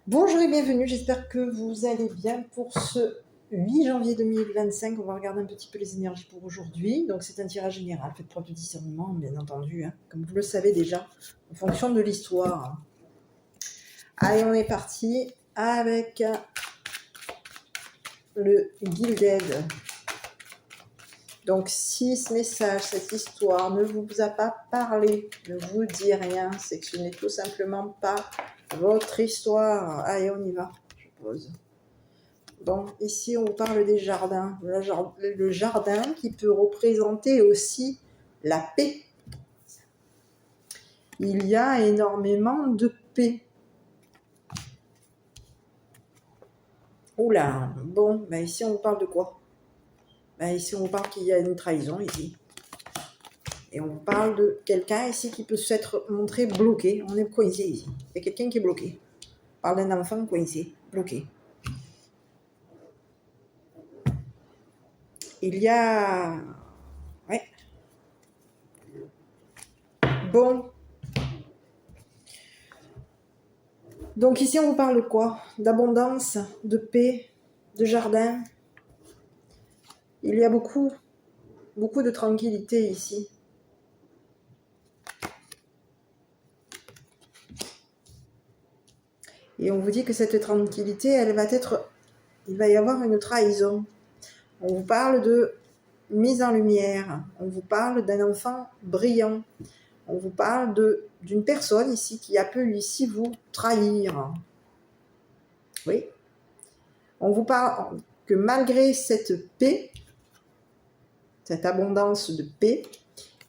Bonjour et bienvenue, j'espère que vous allez bien pour ce 8 janvier 2025. On va regarder un petit peu les énergies pour aujourd'hui. Donc c'est un tirage général, faites preuve de discernement, bien entendu, comme vous le savez déjà, en fonction de l'histoire. Allez, on est parti avec le Gilded. Donc si ce message, cette histoire ne vous a pas parlé, ne vous dit rien, c'est que ce n'est tout simplement pas votre histoire. Allez, on y va, je pose. Bon, ici on parle des jardins. Le jardin qui peut représenter aussi la paix. Il y a énormément de paix. Oula, bon, ben ici on parle de quoi? Ben ici on parle qu'il y a une trahison ici. Et on parle de quelqu'un ici qui peut s'être montré bloqué. On est coincé ici. Il y a quelqu'un qui est bloqué. On parle d'un enfant coincé, bloqué. Il y a... Ouais. Bon. Donc ici on vous parle de quoi? D'abondance, de paix, de jardin. Il y a beaucoup de tranquillité ici. Et on vous dit que cette tranquillité, il va y avoir une trahison. On vous parle de mise en lumière. On vous parle d'un enfant brillant. On vous parle d'une personne ici qui a pu ici vous trahir. Oui. On vous parle que malgré cette paix, cette abondance de paix,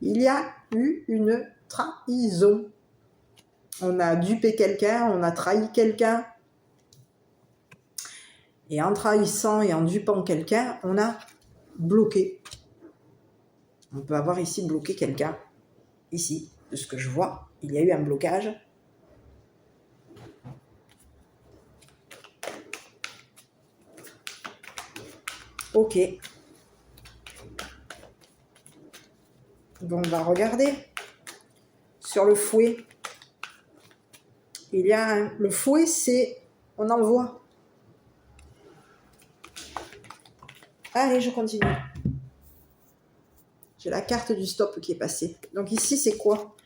il y a eu une trahison. On a dupé quelqu'un, on a trahi quelqu'un. Et en trahissant et en dupant quelqu'un, on a bloqué. On peut avoir ici bloqué quelqu'un. Ici, de ce que je vois, il y a eu un blocage. Ok. Donc on va regarder. Sur le fouet, il y a le fouet, c'est... On envoie. Allez, je continue. J'ai la carte du stop qui est passée. Donc ici, c'est quoi?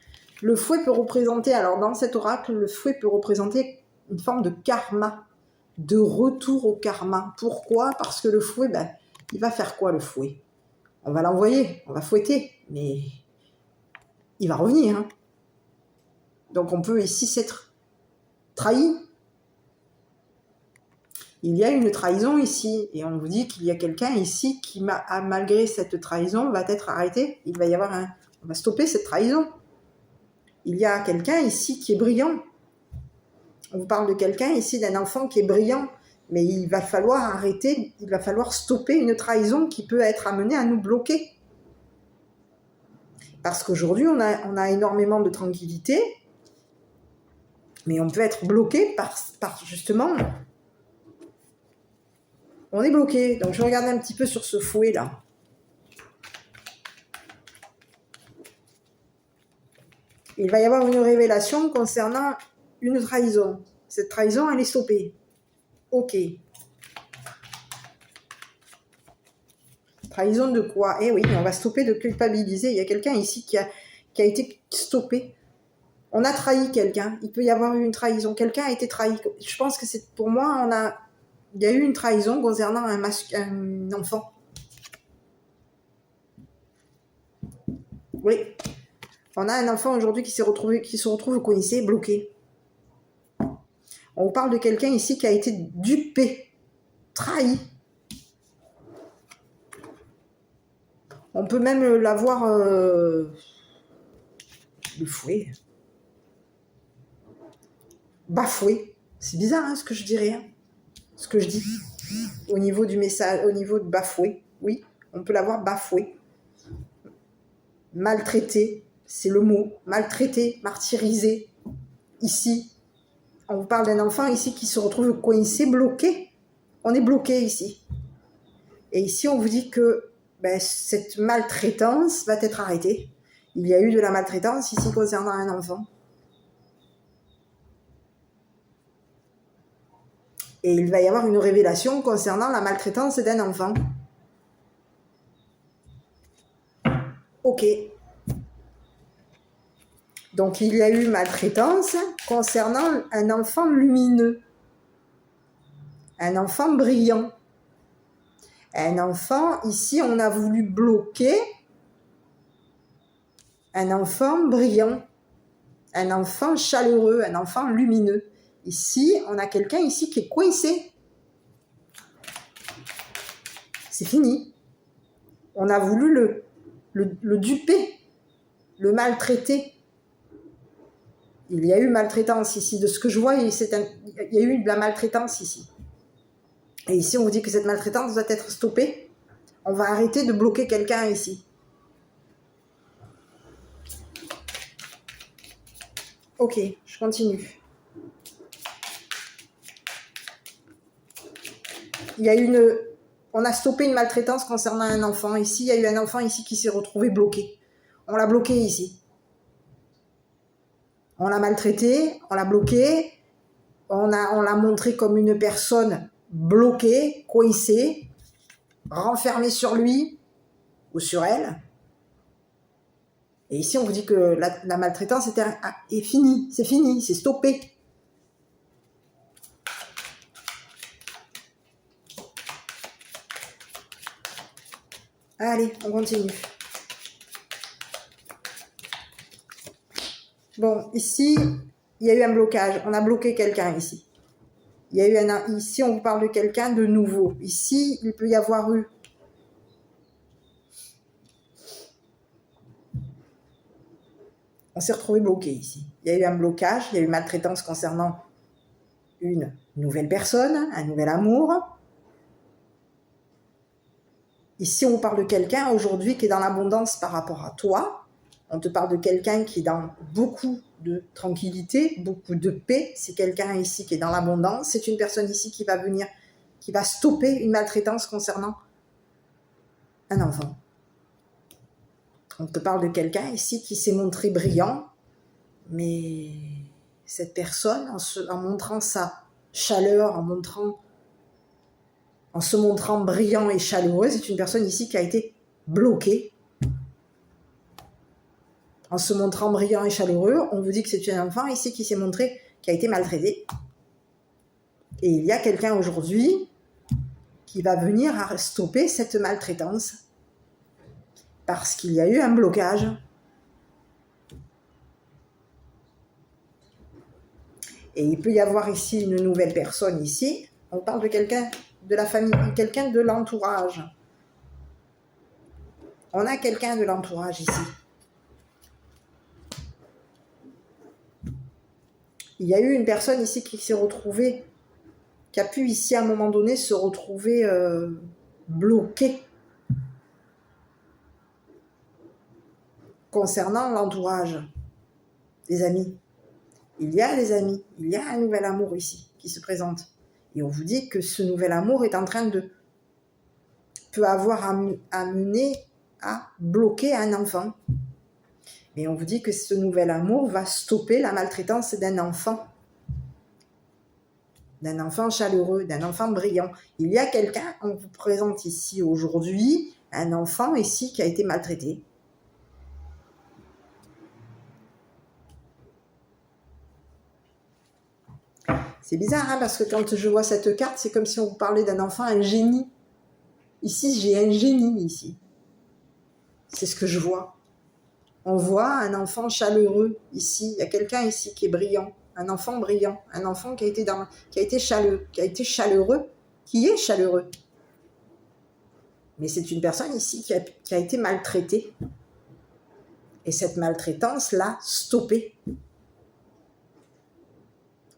Le fouet peut représenter, alors dans cet oracle, le fouet peut représenter une forme de karma, de retour au karma. Pourquoi? Parce que le fouet, ben, il va faire quoi le fouet? On va l'envoyer, on va fouetter, mais il va revenir. Hein. Donc on peut ici s'être trahi. Il y a une trahison ici, et on vous dit qu'il y a quelqu'un ici qui, malgré cette trahison, va être arrêté. Il va y avoir on va stopper cette trahison. Il y a quelqu'un ici qui est brillant. On vous parle de quelqu'un ici, d'un enfant qui est brillant, mais il va falloir arrêter, il va falloir stopper une trahison qui peut être amenée à nous bloquer. Parce qu'aujourd'hui, on a énormément de tranquillité, mais on peut être bloqué par justement... On est bloqué. Donc je regarde un petit peu sur ce fouet là. Il va y avoir une révélation concernant une trahison. Cette trahison, elle est stoppée. Ok. Trahison de quoi? Eh oui, on va stopper de culpabiliser. Il y a quelqu'un ici qui a été stoppé. On a trahi quelqu'un. Il peut y avoir eu une trahison. Quelqu'un a été trahi. Je pense que c'est pour moi, il y a eu une trahison concernant un enfant. Oui. On a un enfant aujourd'hui qui se retrouve coincé, bloqué. On vous parle de quelqu'un ici qui a été dupé, trahi. On peut même l'avoir le fouet. Bafoué. C'est bizarre hein, ce que je dirais. Hein. Ce que je dis. Au niveau du message, au niveau de bafoué. Oui, on peut l'avoir bafoué. Maltraité, c'est le mot. Maltraité, martyrisé. Ici, on vous parle d'un enfant ici qui se retrouve coincé, bloqué. On est bloqué ici. Et ici, on vous dit que cette maltraitance va être arrêtée. Il y a eu de la maltraitance ici concernant un enfant. Et il va y avoir une révélation concernant la maltraitance d'un enfant. Ok. Donc il y a eu maltraitance concernant un enfant lumineux, un enfant brillant. Un enfant, ici on a voulu bloquer un enfant brillant, un enfant chaleureux, un enfant lumineux. Ici, on a quelqu'un ici qui est coincé. C'est fini. On a voulu le duper, le maltraiter. Il y a eu maltraitance ici. De ce que je vois, il y a eu de la maltraitance ici. Et ici, on vous dit que cette maltraitance doit être stoppée. On va arrêter de bloquer quelqu'un ici. Ok, je continue. On a stoppé une maltraitance concernant un enfant. Ici, il y a eu un enfant ici qui s'est retrouvé bloqué. On l'a bloqué ici. On l'a maltraité, on l'a bloqué, on l'a montré comme une personne bloquée, coincée, renfermée sur lui ou sur elle. Et ici, on vous dit que la maltraitance est finie, c'est stoppé. Allez, on continue. Bon, ici, il y a eu un blocage. On a bloqué quelqu'un ici. Ici, on vous parle de quelqu'un de nouveau. Ici, il peut y avoir eu on s'est retrouvé bloqué ici. Il y a eu un blocage, il y a eu maltraitance concernant une nouvelle personne, un nouvel amour. Ici, on vous parle de quelqu'un aujourd'hui qui est dans l'abondance par rapport à toi. On te parle de quelqu'un qui est dans beaucoup de tranquillité, beaucoup de paix. C'est quelqu'un ici qui est dans l'abondance. C'est une personne ici qui va venir, qui va stopper une maltraitance concernant un enfant. On te parle de quelqu'un ici qui s'est montré brillant, mais cette personne, en montrant sa chaleur, en se montrant brillant et chaleureux, c'est une personne ici qui a été bloquée. En se montrant brillant et chaleureux, on vous dit que c'est un enfant ici qui s'est montré, qui a été maltraité. Et il y a quelqu'un aujourd'hui qui va venir à stopper cette maltraitance parce qu'il y a eu un blocage. Et il peut y avoir ici une nouvelle personne ici. On parle de quelqu'un de la famille, quelqu'un de l'entourage. On a quelqu'un de l'entourage ici. Il y a eu une personne ici qui s'est retrouvée, qui a pu ici à un moment donné se retrouver bloquée concernant l'entourage, les amis. Il y a des amis, il y a un nouvel amour ici qui se présente. Et on vous dit que ce nouvel amour est en train peut avoir amené à bloquer un enfant. Mais on vous dit que ce nouvel amour va stopper la maltraitance d'un enfant chaleureux, d'un enfant brillant. Il y a quelqu'un, on vous présente ici aujourd'hui, un enfant ici qui a été maltraité. C'est bizarre, hein, parce que quand je vois cette carte, c'est comme si on vous parlait d'un enfant, un génie. Ici, j'ai un génie, ici. C'est ce que je vois. On voit un enfant chaleureux, ici. Il y a quelqu'un ici qui est brillant. Un enfant brillant. Un enfant qui a été chaleureux, qui est chaleureux. Mais c'est une personne ici qui a été maltraitée. Et cette maltraitance l'a stoppée.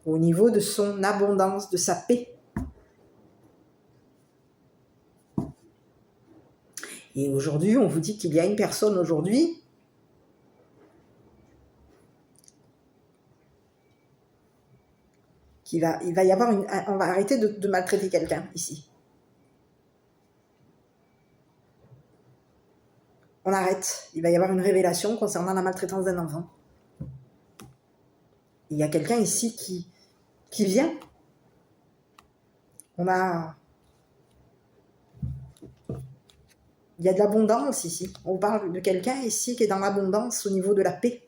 Au niveau de son abondance, de sa paix. Et aujourd'hui, on vous dit qu'il y a une personne aujourd'hui il va y avoir on va arrêter de maltraiter quelqu'un ici. On arrête. Il va y avoir une révélation concernant la maltraitance d'un enfant. Il y a quelqu'un ici qui vient Il y a de l'abondance ici. On parle de quelqu'un ici qui est dans l'abondance au niveau de la paix.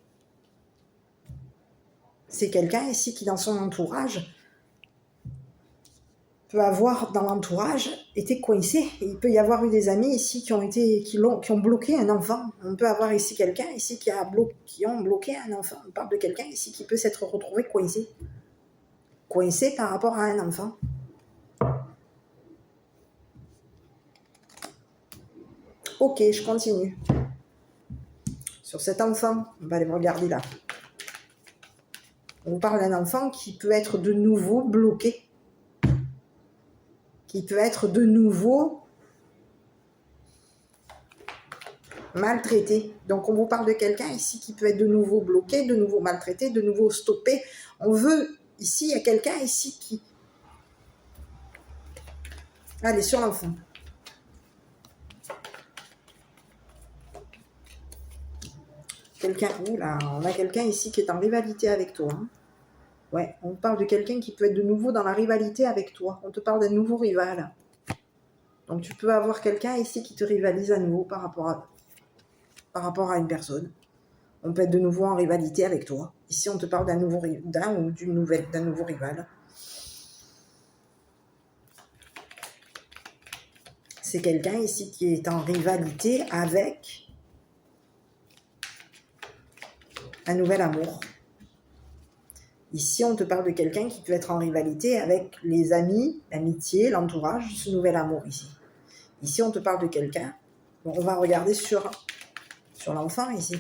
C'est quelqu'un ici qui, dans son entourage, peut avoir dans l'entourage été coincé. Il peut y avoir eu des amis ici qui ont bloqué un enfant. On peut avoir ici quelqu'un ici qui ont bloqué un enfant. On parle de quelqu'un ici qui peut s'être retrouvé coincé. Coincé par rapport à un enfant. Ok, je continue. Sur cet enfant, on va aller regarder là. On parle d'un enfant qui peut être de nouveau bloqué. Qui peut être de nouveau maltraité. Donc on vous parle de quelqu'un ici qui peut être de nouveau bloqué, de nouveau maltraité, de nouveau stoppé. On veut, ici, il y a quelqu'un ici qui... Allez, sur l'enfant. On a quelqu'un ici qui est en rivalité avec toi. Hein. Ouais, on parle de quelqu'un qui peut être de nouveau dans la rivalité avec toi. On te parle d'un nouveau rival. Donc tu peux avoir quelqu'un ici qui te rivalise à nouveau par rapport à une personne. On peut être de nouveau en rivalité avec toi. Ici, on te parle d'un nouveau rival. C'est quelqu'un ici qui est en rivalité avec un nouvel amour. Ici, on te parle de quelqu'un qui peut être en rivalité avec les amis, l'amitié, l'entourage, ce nouvel amour ici. Ici, on te parle de quelqu'un. Bon, on va regarder sur l'enfant ici.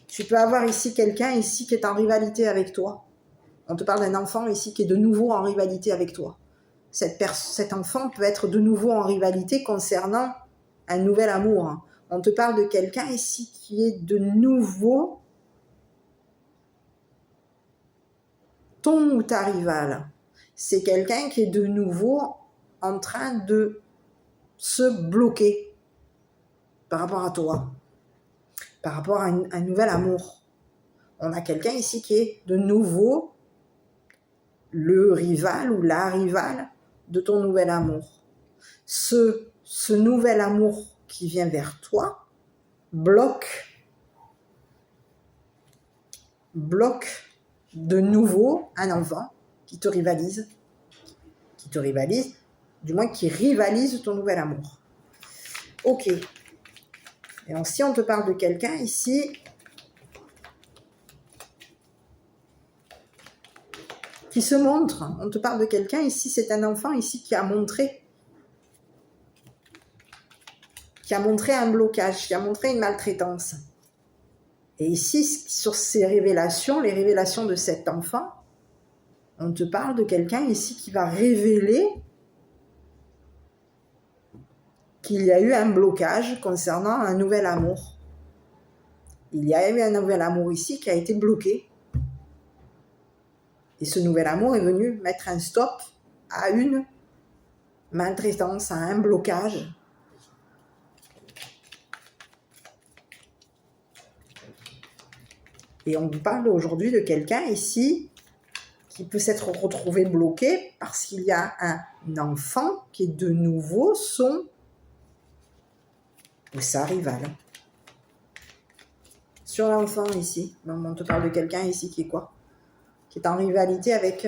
Tu peux avoir ici quelqu'un ici qui est en rivalité avec toi. On te parle d'un enfant ici qui est de nouveau en rivalité avec toi. Cet enfant peut être de nouveau en rivalité concernant un nouvel amour. On te parle de quelqu'un ici qui est de nouveau ton ou ta rivale. C'est quelqu'un qui est de nouveau en train de se bloquer par rapport à toi, par rapport à un nouvel amour. On a quelqu'un ici qui est de nouveau le rival ou la rivale de ton nouvel amour. Ce nouvel amour qui vient vers toi bloque de nouveau un enfant qui rivalise, du moins qui rivalise ton nouvel amour. Ok. Et donc, si on te parle de quelqu'un ici qui se montre, on te parle de quelqu'un ici, c'est un enfant ici qui a montré un blocage, qui a montré une maltraitance. Et ici, sur ces révélations, les révélations de cet enfant, on te parle de quelqu'un ici qui va révéler qu'il y a eu un blocage concernant un nouvel amour. Il y a eu un nouvel amour ici qui a été bloqué. Et ce nouvel amour est venu mettre un stop à une maltraitance, à un blocage. Et on vous parle aujourd'hui de quelqu'un ici qui peut s'être retrouvé bloqué parce qu'il y a un enfant qui est de nouveau son ou sa rivale. Sur l'enfant ici, on te parle de quelqu'un ici qui est quoi? Qui est en rivalité avec...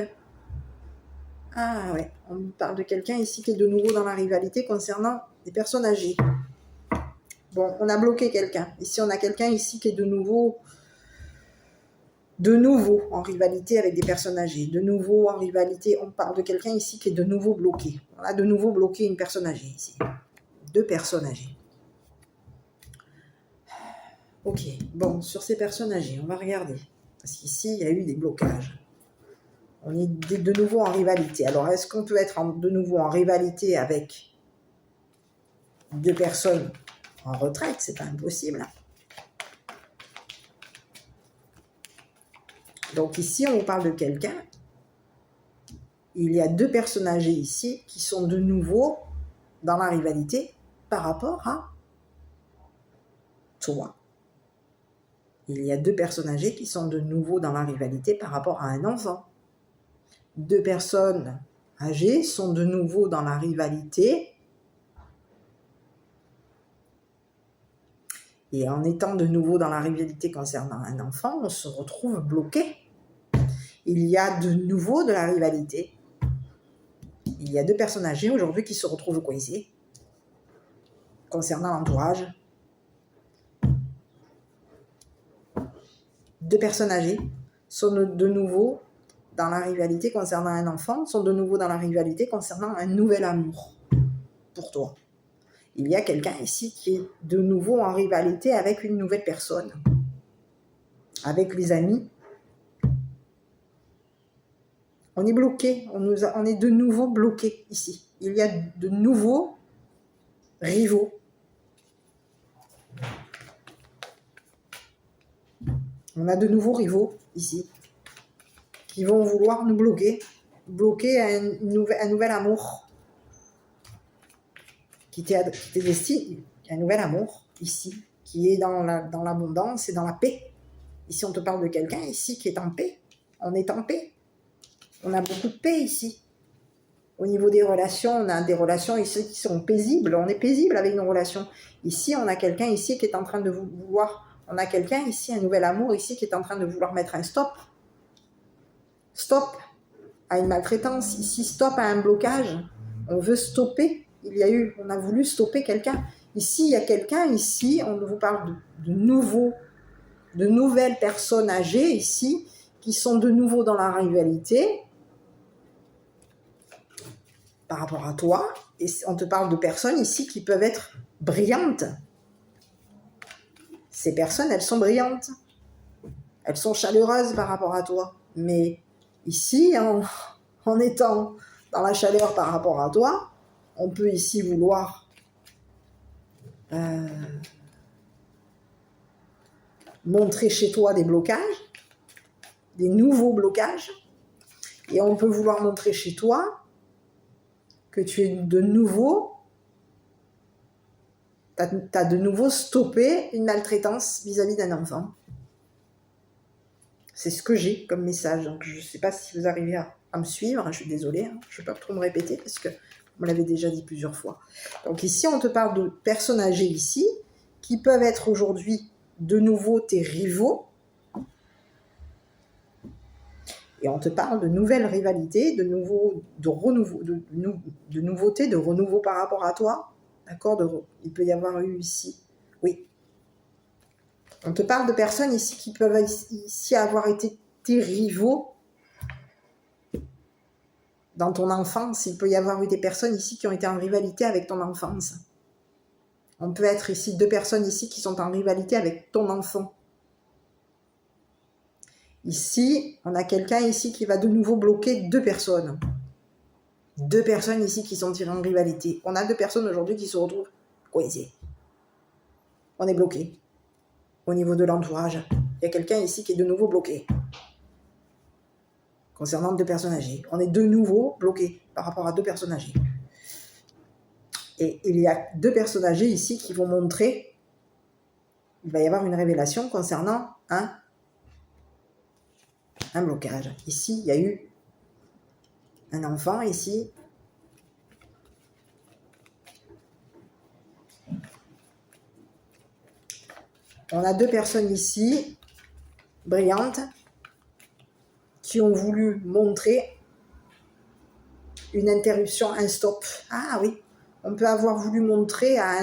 Ah ouais, on parle de quelqu'un ici qui est de nouveau dans la rivalité concernant des personnes âgées. Bon, on a bloqué quelqu'un. Ici, on a quelqu'un ici qui est de nouveau en rivalité avec des personnes âgées. De nouveau en rivalité, on parle de quelqu'un ici qui est de nouveau bloqué. On a de nouveau bloqué une personne âgée ici. 2 personnes âgées. Ok, bon, sur ces personnes âgées, on va regarder. Parce qu'ici, il y a eu des blocages. On est de nouveau en rivalité. Alors, est-ce qu'on peut être de nouveau en rivalité avec 2 personnes en retraite? C'est pas impossible. Donc ici, on vous parle de quelqu'un. Il y a 2 personnes âgées ici qui sont de nouveau dans la rivalité par rapport à toi. Il y a 2 personnes âgées qui sont de nouveau dans la rivalité par rapport à un enfant. 2 personnes âgées sont de nouveau dans la rivalité. Et en étant de nouveau dans la rivalité concernant un enfant, on se retrouve bloqué. Il y a de nouveau de la rivalité. Il y a 2 personnes âgées aujourd'hui qui se retrouvent coincées concernant l'entourage. 2 personnes âgées sont de nouveau dans la rivalité concernant un enfant, sont de nouveau dans la rivalité concernant un nouvel amour pour toi. Il y a quelqu'un ici qui est de nouveau en rivalité avec une nouvelle personne, avec les amis. On est bloqué, on est de nouveau bloqué ici. Il y a de nouveaux rivaux. On a de nouveaux rivaux ici qui vont vouloir nous bloquer un nouvel amour qui t'est destiné, un nouvel amour ici qui est dans l'abondance et dans la paix. Ici, on te parle de quelqu'un ici qui est en paix. On est en paix. On a beaucoup de paix ici. Au niveau des relations, on a des relations ici qui sont paisibles. On est paisible avec nos relations. Ici, on a quelqu'un ici qui est en train de vouloir... On a quelqu'un ici, un nouvel amour ici qui est en train de vouloir mettre un stop. Stop à une maltraitance. Ici, stop à un blocage. On veut stopper. On a voulu stopper quelqu'un. Ici, il y a quelqu'un ici, on vous parle de nouvelles personnes âgées ici, qui sont de nouveau dans la rivalité par rapport à toi. Et on te parle de personnes ici qui peuvent être brillantes. Ces personnes, elles sont brillantes. Elles sont chaleureuses par rapport à toi. Mais ici, en étant dans la chaleur par rapport à toi, on peut ici vouloir montrer chez toi des blocages, des nouveaux blocages, et on peut vouloir montrer chez toi que tu es de nouveau, t'as de nouveau stoppé une maltraitance vis-à-vis d'un enfant. C'est ce que j'ai comme message. Donc je ne sais pas si vous arrivez à me suivre, je suis désolée, je ne vais pas trop me répéter parce que vous me l'avez déjà dit plusieurs fois. Donc ici, on te parle de personnes âgées ici, qui peuvent être aujourd'hui de nouveau tes rivaux. Et on te parle de nouvelles rivalités, de nouveautés, de renouveau par rapport à toi. D'accord, il peut y avoir eu ici. Oui. On te parle de personnes ici qui peuvent ici avoir été tes rivaux dans ton enfance. Il peut y avoir eu des personnes ici qui ont été en rivalité avec ton enfance. On peut être ici 2 personnes ici qui sont en rivalité avec ton enfant. Ici, on a quelqu'un ici qui va de nouveau bloquer 2 personnes. 2 personnes ici qui sont tirées en rivalité. On a 2 personnes aujourd'hui qui se retrouvent coincées. On est bloqué. Au niveau de l'entourage, il y a quelqu'un ici qui est de nouveau bloqué. Concernant 2 personnes âgées. On est de nouveau bloqué par rapport à 2 personnes âgées. Et il y a 2 personnes âgées ici qui vont montrer, il va y avoir une révélation concernant un blocage. Ici, il y a eu un enfant ici. On a 2 personnes ici, brillantes, qui ont voulu montrer une interruption, un stop. Ah oui, on peut avoir voulu montrer à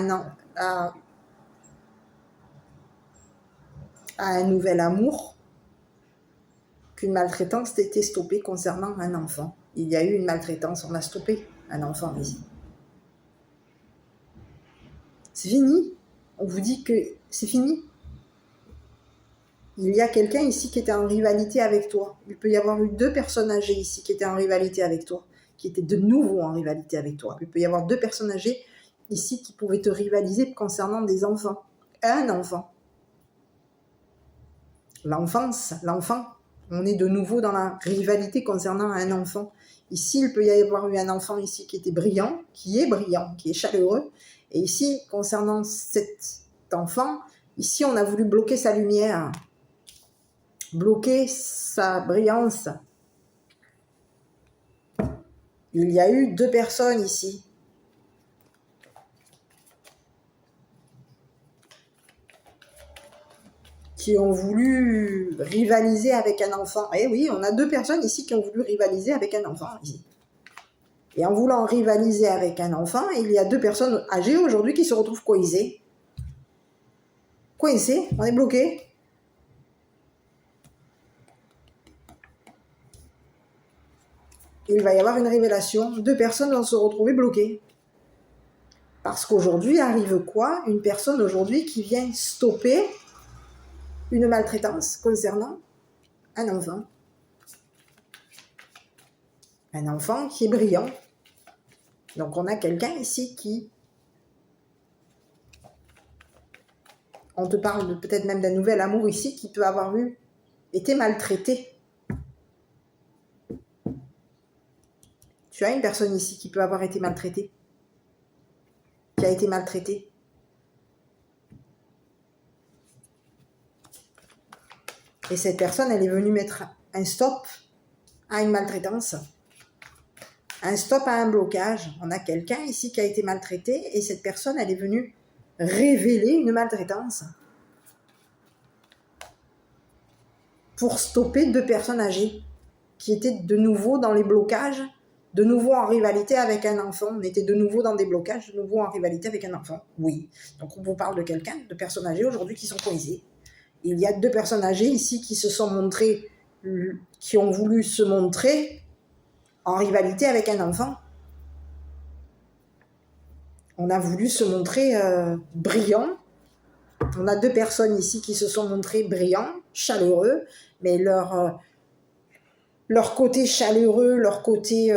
un nouvel amour qu'une maltraitance était stoppée concernant un enfant. Il y a eu une maltraitance, on a stoppé un enfant ici. C'est fini. On vous dit que c'est fini. Il y a quelqu'un ici qui était en rivalité avec toi. Il peut y avoir eu 2 personnes âgées ici qui étaient en rivalité avec toi, qui étaient de nouveau en rivalité avec toi. Il peut y avoir 2 personnes âgées ici qui pouvaient te rivaliser concernant des enfants. Un enfant. L'enfant. On est de nouveau dans la rivalité concernant un enfant. Ici, il peut y avoir eu un enfant ici qui était brillant, qui est chaleureux. Et ici, concernant cet enfant, ici, on a voulu bloquer sa lumière, bloquer sa brillance. il y a eu 2 personnes ici qui ont voulu rivaliser avec un enfant. Eh oui, on a 2 personnes ici qui ont voulu rivaliser avec un enfant ici. Et en voulant rivaliser avec un enfant, il y a 2 personnes âgées aujourd'hui qui se retrouvent coincées. Coincées, on est bloqué. Il va y avoir une révélation. 2 personnes vont se retrouver bloquées. Parce qu'aujourd'hui arrive quoi? Une personne aujourd'hui qui vient stopper une maltraitance concernant un enfant. Un enfant qui est brillant. Donc on a quelqu'un ici qui... On te parle peut-être même d'un nouvel amour ici qui peut avoir été maltraité. Tu as une personne ici qui peut avoir été maltraitée. Qui a été maltraitée. Et cette personne, elle est venue mettre un stop à une maltraitance. Un stop à un blocage. On a quelqu'un ici qui a été maltraité et cette personne, elle est venue révéler une maltraitance pour stopper 2 personnes âgées qui étaient de nouveau dans les blocages, de nouveau en rivalité avec un enfant. On était de nouveau dans des blocages, de nouveau en rivalité avec un enfant. Oui. Donc on vous parle de quelqu'un, de personnes âgées aujourd'hui qui sont coincées. Il y a 2 personnes âgées ici qui se sont montrées, qui ont voulu se montrer en rivalité avec un enfant. On a voulu se montrer brillant. On a 2 personnes ici qui se sont montrées brillants, chaleureux, mais leur côté chaleureux, leur côté...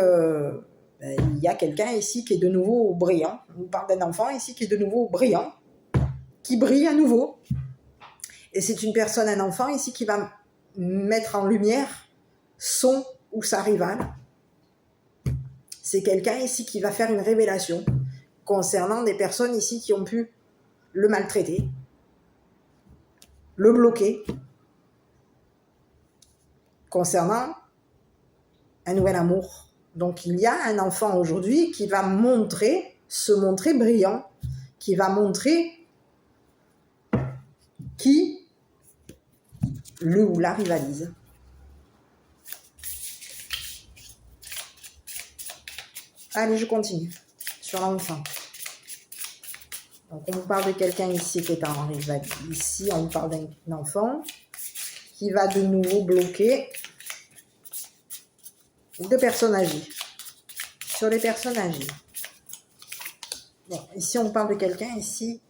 il y a quelqu'un ici qui est de nouveau brillant. On parle d'un enfant ici qui est de nouveau brillant, qui brille à nouveau. Et c'est une personne, un enfant ici qui va mettre en lumière son ou sa rivale. C'est quelqu'un ici qui va faire une révélation concernant des personnes ici qui ont pu le maltraiter, le bloquer, concernant un nouvel amour. Donc il y a un enfant aujourd'hui qui va se montrer brillant, qui va montrer qui le ou la rivalise. Allez, je continue sur l'enfant. Donc on vous parle de quelqu'un ici qui est en rivalité. Ici, on vous parle d'un enfant qui va de nouveau bloquer 2 personnes âgées. Sur les personnes âgées. Bon, ici, on parle de quelqu'un ici.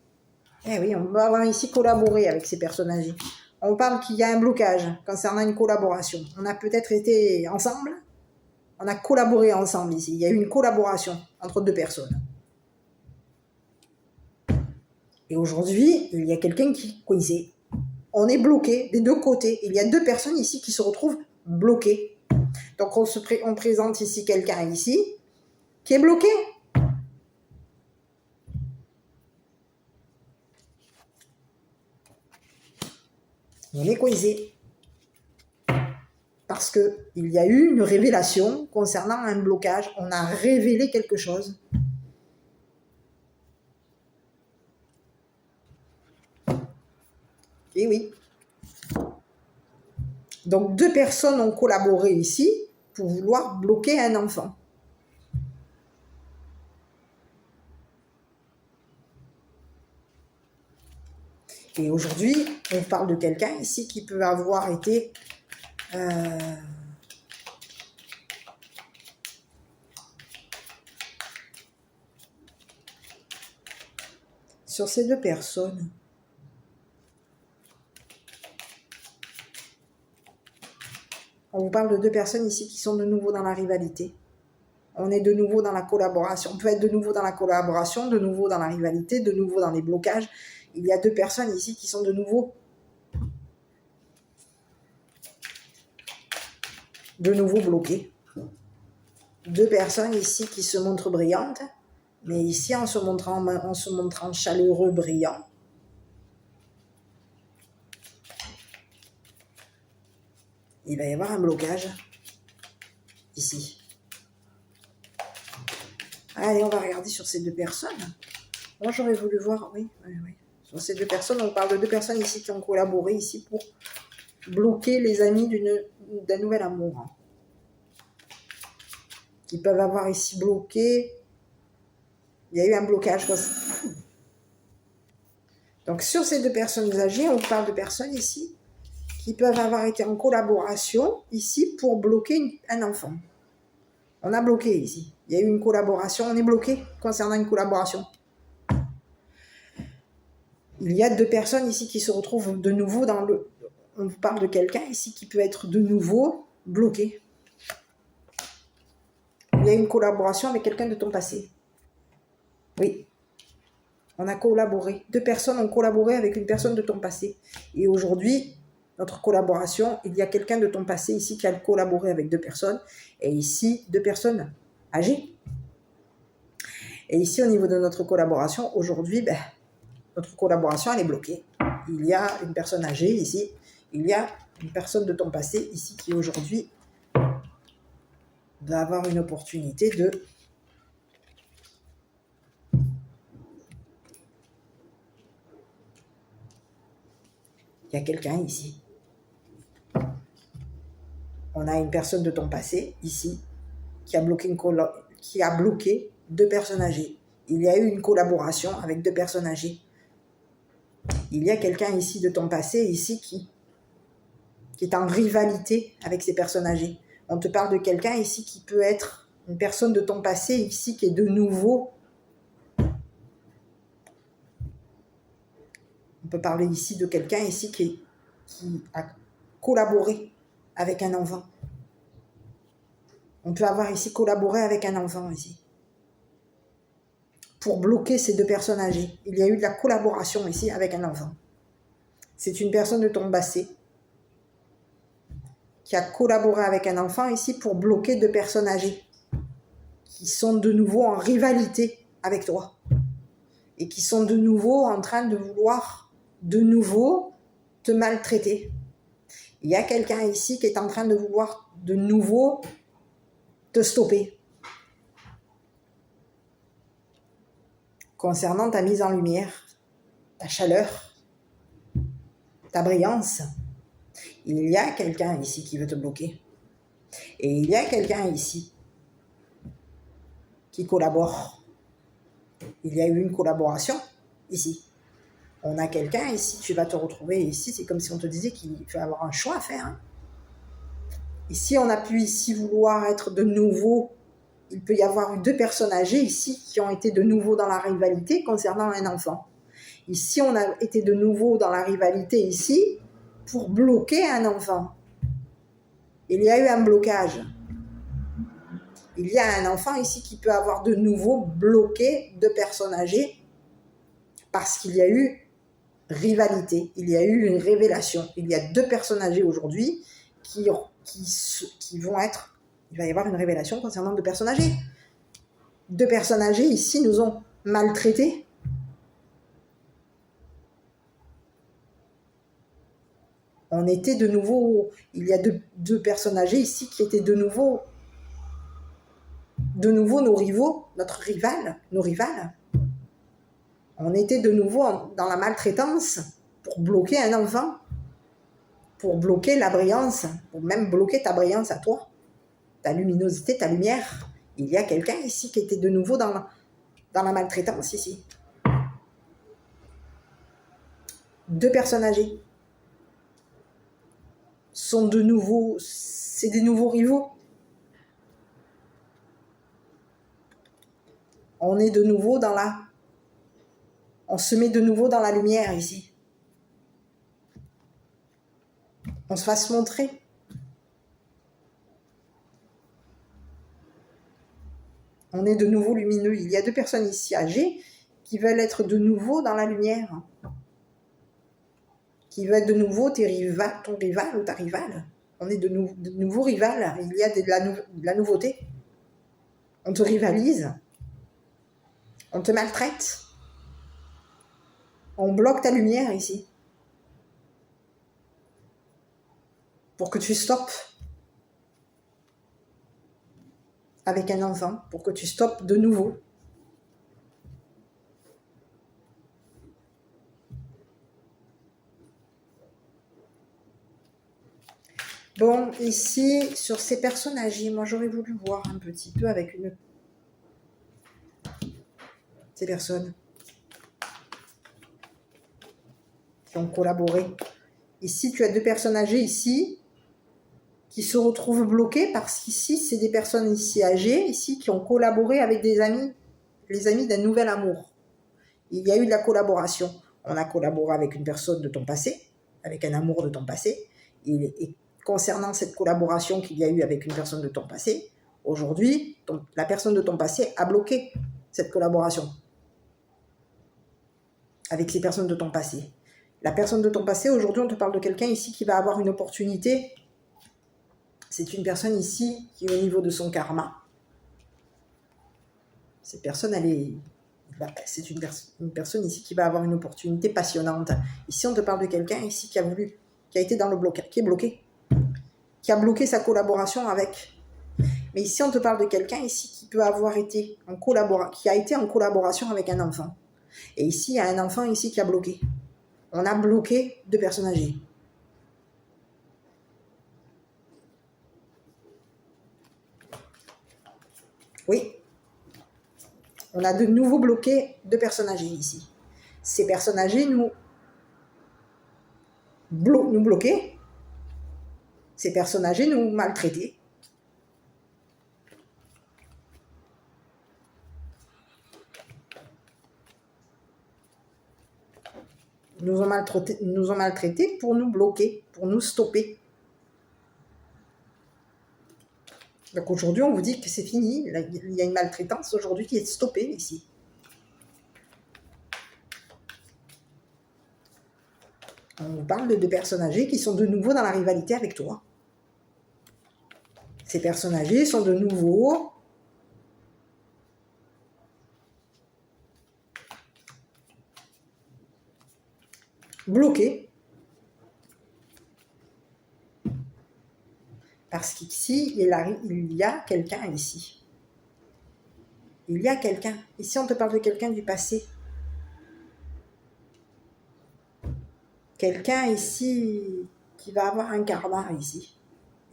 Eh oui, on va avoir ici collaborer avec ces personnes âgées. On parle qu'il y a un blocage concernant une collaboration. On a peut-être été ensemble. On a collaboré ensemble ici. Il y a eu une collaboration entre 2 personnes. Et aujourd'hui, il y a quelqu'un qui est coincé. On est bloqué des 2 côtés. Il y a 2 personnes ici qui se retrouvent bloquées. Donc on présente ici quelqu'un ici qui est bloqué. On est coincé. Parce qu'il y a eu une révélation concernant un blocage. On a révélé quelque chose. Et oui. Donc 2 personnes ont collaboré ici pour vouloir bloquer un enfant. Et aujourd'hui, on parle de quelqu'un ici qui peut avoir été sur ces 2 personnes. On vous parle de 2 personnes ici qui sont de nouveau dans la rivalité. On est de nouveau dans la collaboration. On peut être de nouveau dans la collaboration, de nouveau dans la rivalité, de nouveau dans les blocages. Il y a 2 personnes ici qui sont de nouveau bloquées. 2 personnes ici qui se montrent brillantes, mais ici en se montrant chaleureux, brillant. Il va y avoir un blocage ici. Allez, on va regarder sur ces deux personnes. Moi, j'aurais voulu voir, oui. Sur ces deux personnes, on parle de deux personnes ici qui ont collaboré ici pour bloquer les amis d'un nouvel amour. Qui peuvent avoir ici bloqué. Il y a eu un blocage. Donc, sur ces deux personnes âgées, on parle de personnes ici qui peuvent avoir été en collaboration ici pour bloquer un enfant. On a bloqué ici. Il y a eu une collaboration. On est bloqué concernant une collaboration. Il y a deux personnes ici qui se retrouvent de nouveau dans le... On vous parle de quelqu'un ici qui peut être de nouveau bloqué. Il y a une collaboration avec quelqu'un de ton passé. Oui. On a collaboré. Deux personnes ont collaboré avec une personne de ton passé. Et aujourd'hui, notre collaboration, il y a quelqu'un de ton passé ici qui a collaboré avec deux personnes. Et ici, deux personnes âgées. Et ici, au niveau de notre collaboration, aujourd'hui, notre collaboration, elle est bloquée. Il y a une personne âgée ici. Il y a une personne de ton passé ici qui aujourd'hui va avoir une opportunité de... Il y a quelqu'un ici. On a une personne de ton passé ici qui a bloqué deux personnes âgées. Il y a eu une collaboration avec deux personnes âgées. Il y a quelqu'un ici de ton passé ici qui est en rivalité avec ces personnes âgées. On te parle de quelqu'un ici qui peut être une personne de ton passé ici qui est de nouveau. On peut parler ici de quelqu'un ici qui a collaboré avec un enfant. On peut avoir ici collaboré avec un enfant ici. Pour bloquer ces deux personnes âgées. Il y a eu de la collaboration ici avec un enfant. C'est une personne de ton passé qui a collaboré avec un enfant ici pour bloquer deux personnes âgées qui sont de nouveau en rivalité avec toi et qui sont de nouveau en train de vouloir de nouveau te maltraiter. Il y a quelqu'un ici qui est en train de vouloir de nouveau te stopper concernant ta mise en lumière, ta chaleur, ta brillance. Il y a quelqu'un ici qui veut te bloquer. Et il y a quelqu'un ici qui collabore. Il y a eu une collaboration ici. On a quelqu'un ici, tu vas te retrouver ici, c'est comme si on te disait qu'il faut avoir un choix à faire. Hein. Ici, on a pu ici vouloir être de nouveau, il peut y avoir eu deux personnes âgées ici qui ont été de nouveau dans la rivalité concernant un enfant. Ici, on a été de nouveau dans la rivalité ici pour bloquer un enfant. Il y a eu un blocage. Il y a un enfant ici qui peut avoir de nouveau bloqué deux personnes âgées parce qu'il y a eu rivalité, il y a eu une révélation. Il y a deux personnes âgées aujourd'hui qui vont être... Il va y avoir une révélation concernant deux personnes âgées. Deux personnes âgées ici nous ont maltraités. On était de nouveau... Il y a deux personnes âgées ici qui étaient de nouveau nos rivaux, nos rivales. On était de nouveau dans la maltraitance pour bloquer un enfant, pour bloquer la brillance, pour même bloquer ta brillance à toi, ta luminosité, ta lumière. Il y a quelqu'un ici qui était de nouveau dans la maltraitance ici. Deux personnes âgées sont de nouveau, c'est des nouveaux rivaux. On est de nouveau on se met de nouveau dans la lumière ici. On se fasse montrer. On est de nouveau lumineux. Il y a deux personnes ici âgées qui veulent être de nouveau dans la lumière. Qui veulent être de nouveau ton rival ou ta rivale. On est de nouveaux rivales. Il y a de la nouveauté. On te rivalise. On te maltraite. On bloque ta lumière ici. Pour que tu stoppes. avec un enfant pour que tu stoppes de nouveau. Bon, ici, sur ces personnes âgées, moi j'aurais voulu voir un petit peu avec ces personnes qui ont collaboré. Ici, tu as 2 personnes âgées ici qui se retrouvent bloquées parce qu'ici, c'est des personnes ici âgées, ici, qui ont collaboré avec des amis, les amis d'un nouvel amour. Il y a eu de la collaboration. On a collaboré avec une personne de ton passé, avec un amour de ton passé, et concernant cette collaboration qu'il y a eu avec une personne de ton passé, aujourd'hui, la personne de ton passé a bloqué cette collaboration avec ces personnes de ton passé. La personne de ton passé, aujourd'hui, on te parle de quelqu'un ici qui va avoir une opportunité. C'est une personne ici qui est au niveau de son karma. Cette personne, c'est une personne ici qui va avoir une opportunité passionnante. Ici, on te parle de quelqu'un ici qui a été dans le blocage, qui est bloqué, qui a bloqué sa collaboration avec. Mais ici, on te parle de quelqu'un ici qui peut avoir été qui a été en collaboration avec un enfant. Et ici, il y a un enfant ici qui a bloqué. On a bloqué 2 personnes âgées. Oui. On a de nouveau bloqué 2 personnes âgées ici. Ces personnes âgées nous bloquaient. Ces personnes âgées nous maltraitaient. Nous ont maltraités pour nous bloquer, pour nous stopper. Donc aujourd'hui, on vous dit que c'est fini. Il y a une maltraitance aujourd'hui qui est stoppée ici. On vous parle de 2 personnes âgées qui sont de nouveau dans la rivalité avec toi. Ces personnes âgées sont de nouveau bloquées. Parce qu'ici, il y a quelqu'un ici. Il y a quelqu'un. Ici, on te parle de quelqu'un du passé. Quelqu'un ici qui va avoir un karma ici.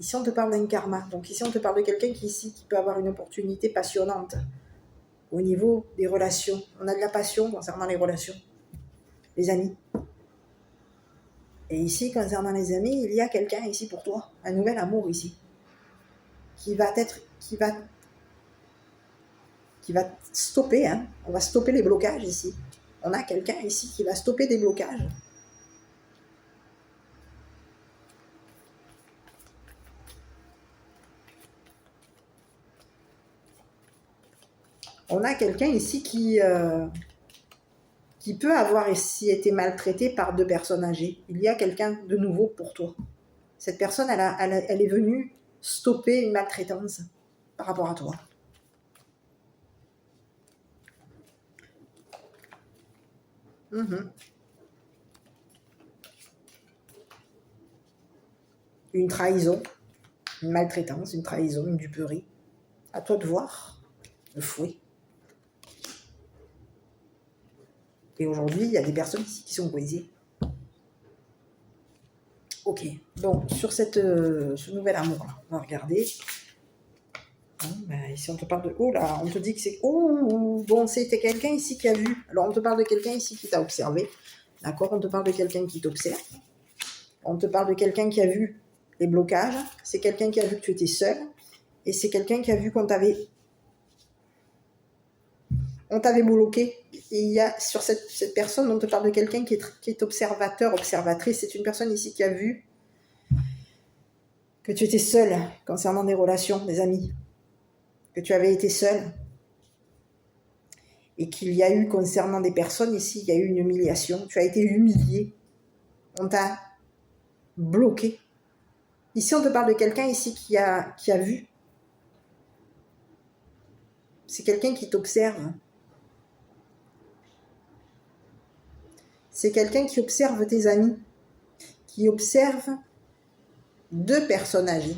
Ici, on te parle d'un karma. Donc ici, on te parle de quelqu'un qui peut avoir une opportunité passionnante au niveau des relations. On a de la passion concernant les relations. Les amis. Et ici, concernant les amis, il y a quelqu'un ici pour toi. Un nouvel amour ici. Qui va stopper. Hein. On va stopper les blocages ici. On a quelqu'un ici qui va stopper des blocages. On a quelqu'un ici qui peut avoir ici été maltraité par 2 personnes âgées. Il y a quelqu'un de nouveau pour toi. Cette personne, elle est venue stopper une maltraitance par rapport à toi. Une trahison, une maltraitance, une trahison, une duperie. À toi de voir le fouet. Et aujourd'hui, il y a des personnes ici qui sont brisées. Ok, donc sur ce nouvel amour-là, on va regarder. Ici, on te parle de... Oh là, on te dit que c'est... Oh, bon, c'était quelqu'un ici qui a vu. Alors, on te parle de quelqu'un ici qui t'a observé. D'accord, on te parle de quelqu'un qui t'observe. On te parle de quelqu'un qui a vu les blocages. C'est quelqu'un qui a vu que tu étais seul. Et c'est quelqu'un qui a vu qu'on t'avait bloqué. Et il y a sur cette personne, on te parle de quelqu'un qui est observateur, observatrice. C'est une personne ici qui a vu que tu étais seul concernant des relations, des amis. Que tu avais été seul. Et qu'il y a eu, concernant des personnes ici, il y a eu une humiliation. Tu as été humilié. On t'a bloqué. Ici, on te parle de quelqu'un ici qui a vu. C'est quelqu'un qui t'observe. C'est quelqu'un qui observe tes amis. Qui observe 2 personnes âgées.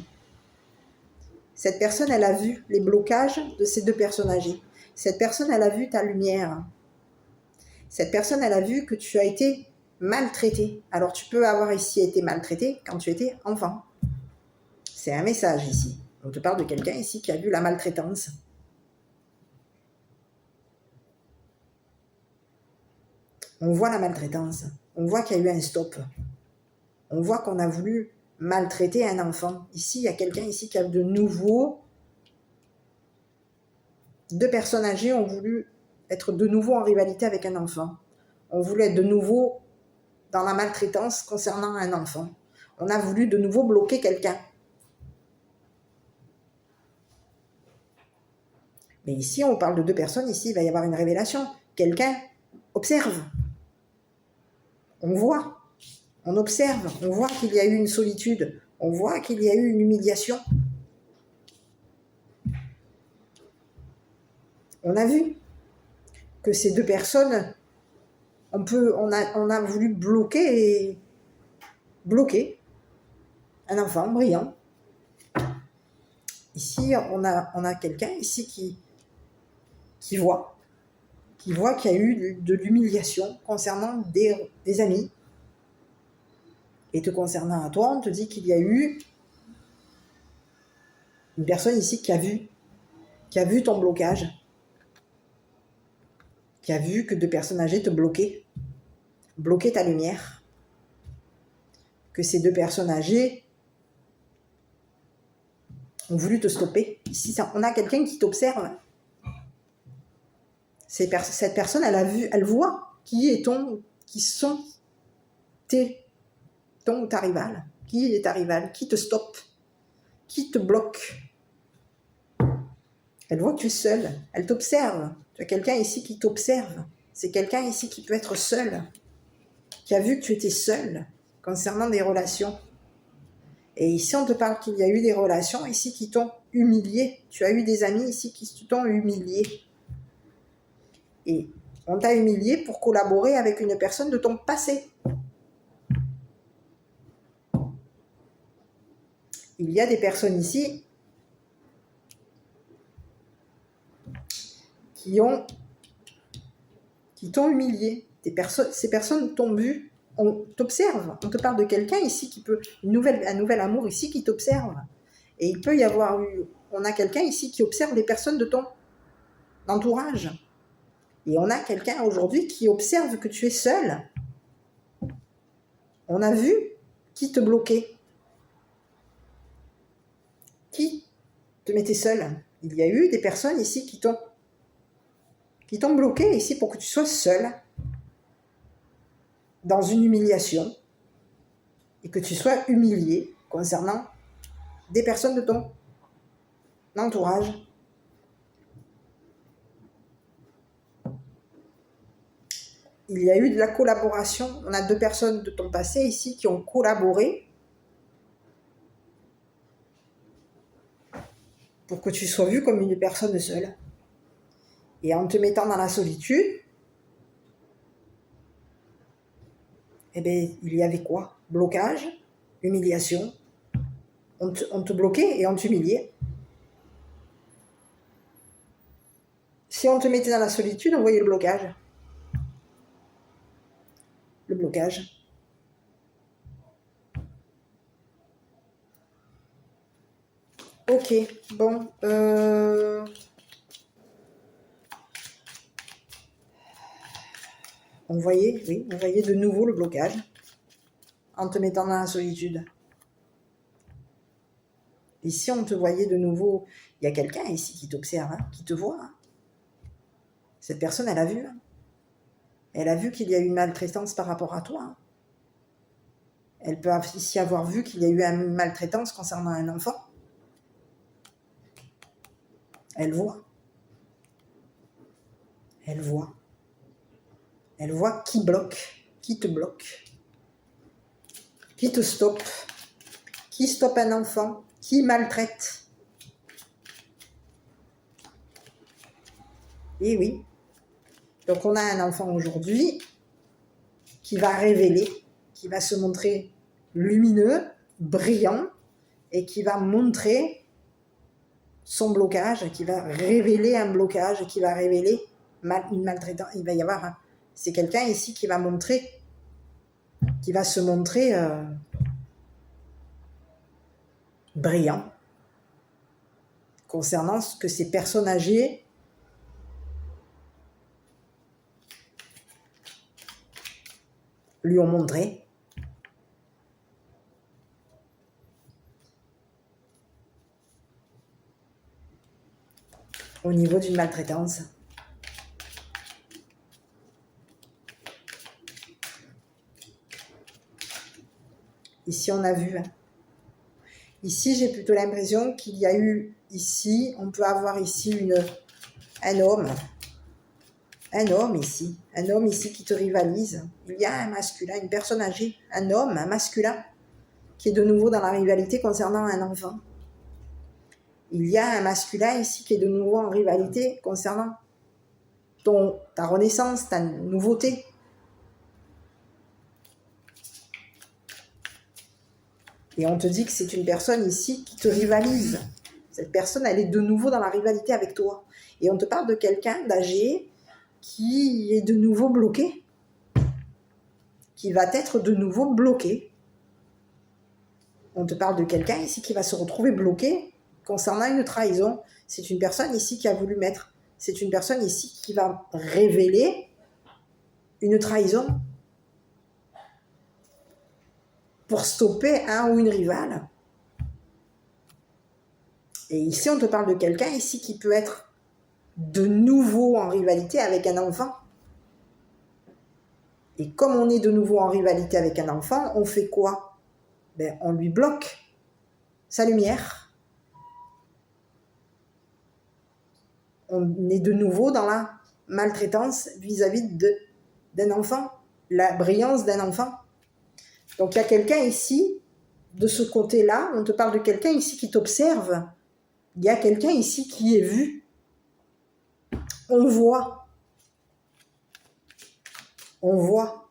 Cette personne, elle a vu les blocages de ces deux personnes âgées. Cette personne, elle a vu ta lumière. Cette personne, elle a vu que tu as été maltraité. Alors, tu peux avoir ici été maltraité quand tu étais enfant. C'est un message ici. On te parle de quelqu'un ici qui a vu la maltraitance. On voit la maltraitance. On voit qu'il y a eu un stop. On voit qu'on a voulu maltraiter un enfant. Ici, il y a quelqu'un ici qui a de nouveau... Deux personnes âgées ont voulu être de nouveau en rivalité avec un enfant. On voulait être de nouveau dans la maltraitance concernant un enfant. On a voulu de nouveau bloquer quelqu'un. Mais ici, on parle de deux personnes. Ici, il va y avoir une révélation. Quelqu'un observe. On voit. On observe. On voit qu'il y a eu une solitude. On voit qu'il y a eu une humiliation. On a vu que ces deux personnes, on a voulu bloquer un enfant brillant. Ici, on a quelqu'un ici qui voit qu'il y a eu de l'humiliation concernant des amis. Et te concernant à toi, on te dit qu'il y a eu une personne ici qui a vu ton blocage, qui a vu que deux personnes âgées te bloquaient ta lumière, que ces deux personnes âgées ont voulu te stopper. Ici, on a quelqu'un qui t'observe. Cette personne, elle voit qui sont ta rivale, qui est ta rivale, qui te stoppe, qui te bloque. Elle voit que tu es seul, elle t'observe. Tu as quelqu'un ici qui t'observe. C'est quelqu'un ici qui peut être seul, qui a vu que tu étais seul concernant des relations. Et ici, on te parle qu'il y a eu des relations ici qui t'ont humilié. Tu as eu des amis ici qui t'ont humilié. Et on t'a humilié pour collaborer avec une personne de ton passé. Il y a des personnes ici qui t'ont humilié. Ces personnes t'ont vu, on t'observe. On te parle de quelqu'un ici un nouvel amour ici qui t'observe. Et il peut y avoir on a quelqu'un ici qui observe les personnes de ton entourage. Et on a quelqu'un aujourd'hui qui observe que tu es seul. On a vu qui te bloquait, qui te mettait seul. Il y a eu des personnes ici qui t'ont bloqué ici pour que tu sois seul dans une humiliation et que tu sois humilié concernant des personnes de ton entourage. Il y a eu de la collaboration. On a deux personnes de ton passé ici qui ont collaboré pour que tu sois vu comme une personne seule. Et en te mettant dans la solitude, eh bien, il y avait quoi? Blocage, humiliation. On te bloquait et on t'humiliait. Si on te mettait dans la solitude, on voyait le blocage. Le blocage. Ok, bon. On voyait de nouveau le blocage en te mettant dans la solitude. Ici, on te voyait de nouveau. Il y a quelqu'un ici qui t'observe, qui te voit. Cette personne, elle a vu. Elle a vu qu'il y a eu une maltraitance par rapport à toi. Elle peut ici avoir vu qu'il y a eu une maltraitance concernant un enfant. Elle voit. Elle voit. Elle voit qui bloque, qui te bloque, qui te stoppe, qui stoppe un enfant, qui maltraite. Et oui. Donc on a un enfant aujourd'hui qui va révéler, qui va se montrer lumineux, brillant, et qui va montrer son blocage, qui va révéler un blocage, qui va révéler une maltraitance. Il va y avoir... C'est quelqu'un ici qui va montrer, qui va se montrer brillant concernant ce que ces personnes âgées lui ont montré. Au niveau d'une maltraitance. Ici, on a vu. Ici, j'ai plutôt l'impression qu'il y a eu ici, on peut avoir ici un homme. Un homme ici qui te rivalise. Il y a un masculin, une personne âgée, un homme, un masculin, qui est de nouveau dans la rivalité concernant un enfant. Il y a un masculin ici qui est de nouveau en rivalité concernant ta renaissance, ta nouveauté. Et on te dit que c'est une personne ici qui te rivalise. Cette personne, elle est de nouveau dans la rivalité avec toi. Et on te parle de quelqu'un d'âgé qui est de nouveau bloqué. Qui va être de nouveau bloqué. On te parle de quelqu'un ici qui va se retrouver bloqué concernant une trahison. C'est une personne ici qui a voulu mettre. C'est une personne ici qui va révéler une trahison pour stopper un ou une rivale. Et ici, on te parle de quelqu'un ici qui peut être de nouveau en rivalité avec un enfant. Et comme on est de nouveau en rivalité avec un enfant, on fait quoi? On lui bloque sa lumière. On est de nouveau dans la maltraitance vis-à-vis d'un enfant, la brillance d'un enfant. Donc il y a quelqu'un ici, de ce côté-là, on te parle de quelqu'un ici qui t'observe. Il y a quelqu'un ici qui est vu. On voit. On voit.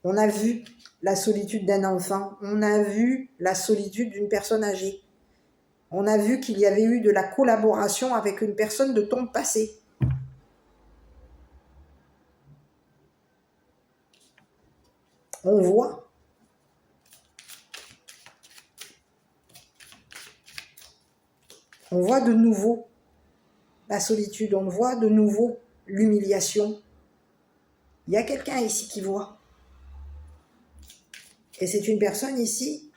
On a vu la solitude d'un enfant. On a vu la solitude d'une personne âgée. On a vu qu'il y avait eu de la collaboration avec une personne de ton passé. On voit. On voit de nouveau la solitude. On voit de nouveau l'humiliation. Il y a quelqu'un ici qui voit. Et c'est une personne ici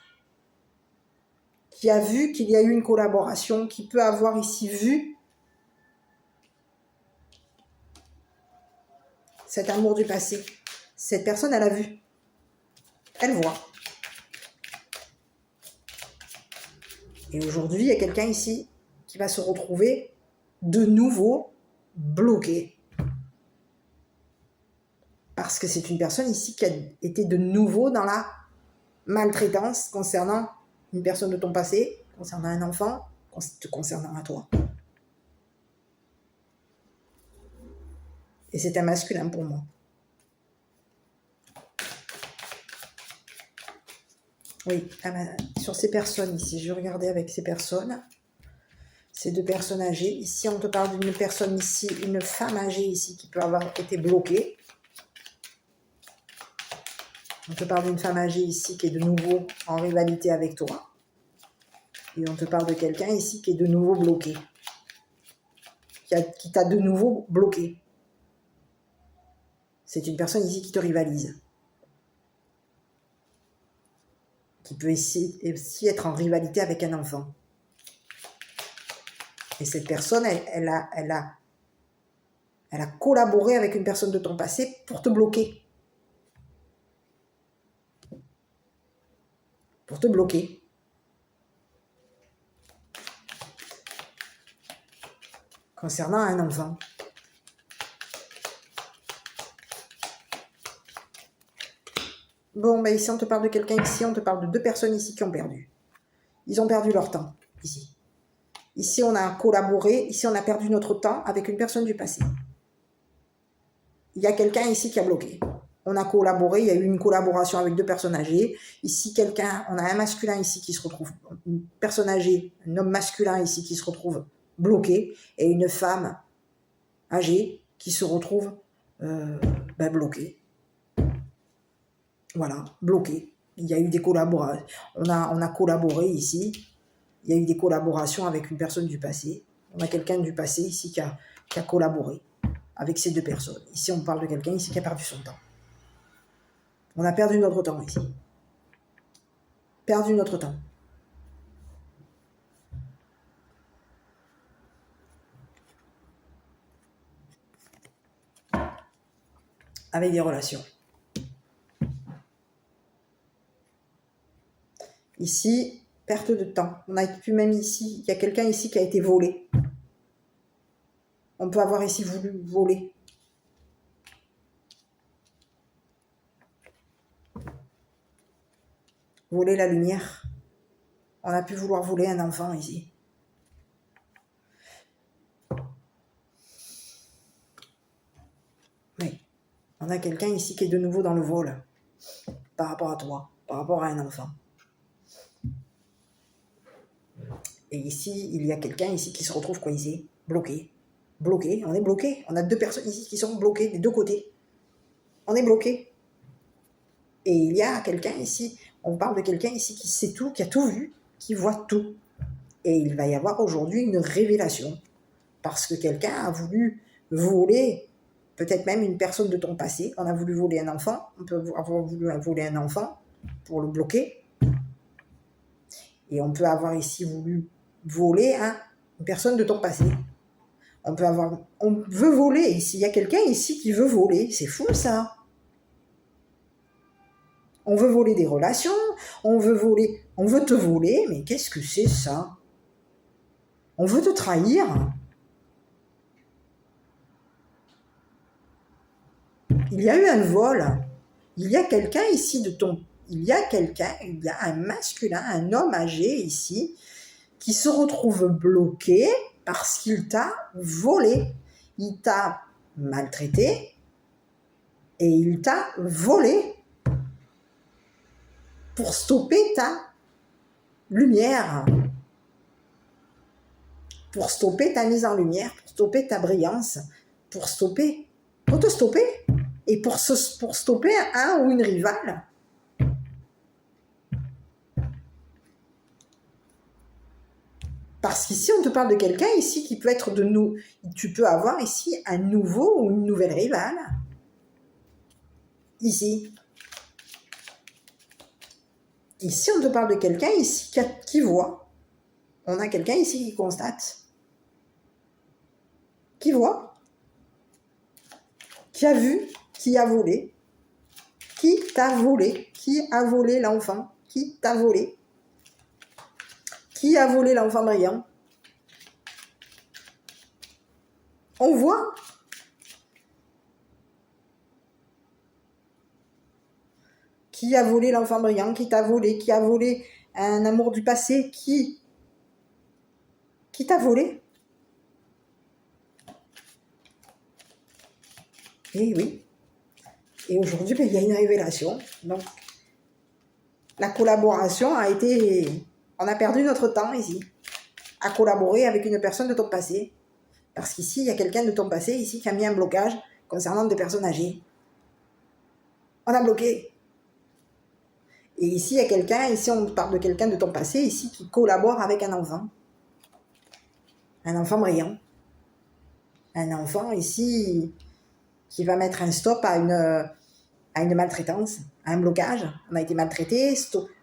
qui a vu qu'il y a eu une collaboration, qui peut avoir ici vu cet amour du passé. Cette personne, elle a vu. Elle voit. Et aujourd'hui, il y a quelqu'un ici qui va se retrouver de nouveau bloqué. Parce que c'est une personne ici qui a été de nouveau dans la maltraitance concernant une personne de ton passé, concernant un enfant, te concernant à toi. Et c'est un masculin pour moi. Oui, sur ces personnes ici, je regardais avec ces personnes, ces deux personnes âgées. Ici, on te parle d'une personne ici, une femme âgée ici qui peut avoir été bloquée. On te parle d'une femme âgée ici qui est de nouveau en rivalité avec toi. Et on te parle de quelqu'un ici qui est de nouveau bloqué. Qui t'a de nouveau bloqué. C'est une personne ici qui te rivalise. Qui peut aussi être en rivalité avec un enfant. Et cette personne, elle a collaboré avec une personne de ton passé pour te bloquer. Pour te bloquer. Concernant un enfant. Bon, ben ici, on te parle de quelqu'un ici, on te parle de deux personnes ici qui ont perdu. Ils ont perdu leur temps, ici. Ici, on a collaboré, ici, on a perdu notre temps avec une personne du passé. Il y a quelqu'un ici qui a bloqué. on a collaboré, il y a eu une collaboration avec 2 personnes âgées. Ici, on a un masculin ici qui se retrouve, une personne âgée, un homme masculin ici qui se retrouve bloqué, et une femme âgée qui se retrouve bloquée. Voilà, bloquée. Il y a eu des collaborations. On a collaboré ici. Il y a eu des collaborations avec une personne du passé. On a quelqu'un du passé ici qui a collaboré avec ces 2 personnes. Ici, on parle de quelqu'un ici qui a perdu son temps. On a perdu notre temps ici. Perdu notre temps. Avec des relations. Ici, perte de temps. On a pu même ici, il y a quelqu'un ici qui a été volé. On peut avoir ici voulu voler. Voler la lumière. On a pu vouloir voler un enfant ici. Mais on a quelqu'un ici qui est de nouveau dans le vol. Par rapport à toi. Par rapport à un enfant. Et ici, il y a quelqu'un ici qui se retrouve coincé, bloqué. Bloqué, on est bloqué. On a 2 personnes ici qui sont bloquées des 2 côtés. On est bloqué. Et il y a quelqu'un ici, on parle de quelqu'un ici qui sait tout, qui a tout vu, qui voit tout. Et il va y avoir aujourd'hui une révélation. Parce que quelqu'un a voulu voler, peut-être même une personne de ton passé. On a voulu voler un enfant, on peut avoir voulu voler un enfant pour le bloquer. Et on peut avoir ici voulu voler une personne de ton passé. On veut voler ici. Il y a quelqu'un ici qui veut voler. C'est fou ça. On veut voler des relations. On veut te voler. Mais qu'est-ce que c'est ça? On veut te trahir. Il y a eu un vol. Il y a quelqu'un ici il y a un masculin, un homme âgé ici, qui se retrouve bloqué parce qu'il t'a volé. Il t'a maltraité et il t'a volé pour stopper ta lumière, pour stopper ta mise en lumière, pour stopper ta brillance, pour te stopper et pour stopper un ou une rivale. Parce qu'ici, on te parle de quelqu'un ici qui peut être tu peux avoir ici un nouveau ou une nouvelle rivale. Ici. Ici, on te parle de quelqu'un ici qui voit. On a quelqu'un ici qui constate. Qui voit. Qui a vu. Qui a volé. Qui t'a volé. Qui a volé l'enfant. Qui t'a volé. Qui a volé l'enfant brillant? On voit. Qui a volé l'enfant brillant? Qui t'a volé? Qui a volé un amour du passé? Qui t'a volé? Eh oui. Et aujourd'hui, il y a une révélation. Donc, la collaboration a été... On a perdu notre temps ici, à collaborer avec une personne de ton passé. Parce qu'ici, il y a quelqu'un de ton passé ici qui a mis un blocage concernant des personnes âgées. On a bloqué. Et ici, il y a quelqu'un, ici on parle de quelqu'un de ton passé ici qui collabore avec un enfant. Un enfant brillant. Un enfant ici qui va mettre un stop à une maltraitance, à un blocage. On a été maltraité,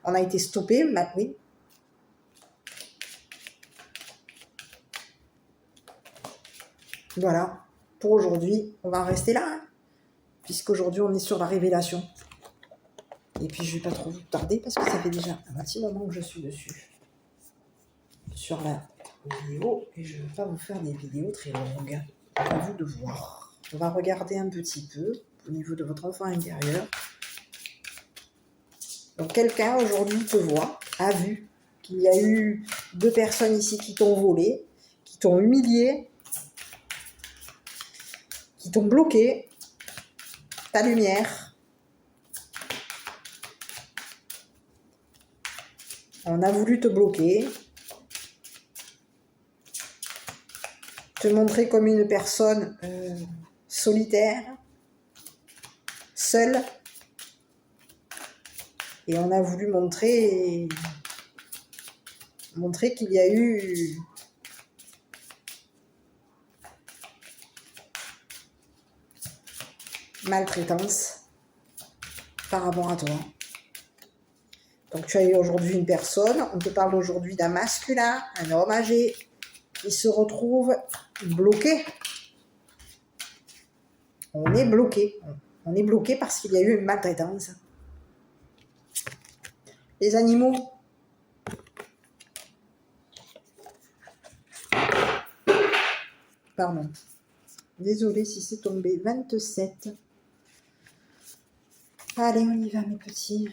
on a été stoppé, oui. Voilà, pour aujourd'hui, on va en rester là, puisqu'aujourd'hui on est sur la révélation. Et puis je ne vais pas trop vous tarder parce que ça fait déjà un petit moment que je suis dessus, sur la vidéo, et je ne vais pas vous faire des vidéos très longues. À vous de voir. On va regarder un petit peu au niveau de votre enfant intérieur. Donc quelqu'un aujourd'hui te voit, a vu qu'il y a eu 2 personnes ici qui t'ont volé, qui t'ont humilié, qui t'ont bloqué ta lumière, On a voulu te bloquer, te montrer comme une personne solitaire, seule. Et on a voulu montrer qu'il y a eu maltraitance par rapport à toi. Donc tu as eu aujourd'hui une personne, on te parle aujourd'hui d'un masculin, un homme âgé, qui se retrouve bloqué. On est bloqué. On est bloqué parce qu'il y a eu une maltraitance. Les animaux. Pardon. Désolée si c'est tombé. 27. Allez, on y va mes petits.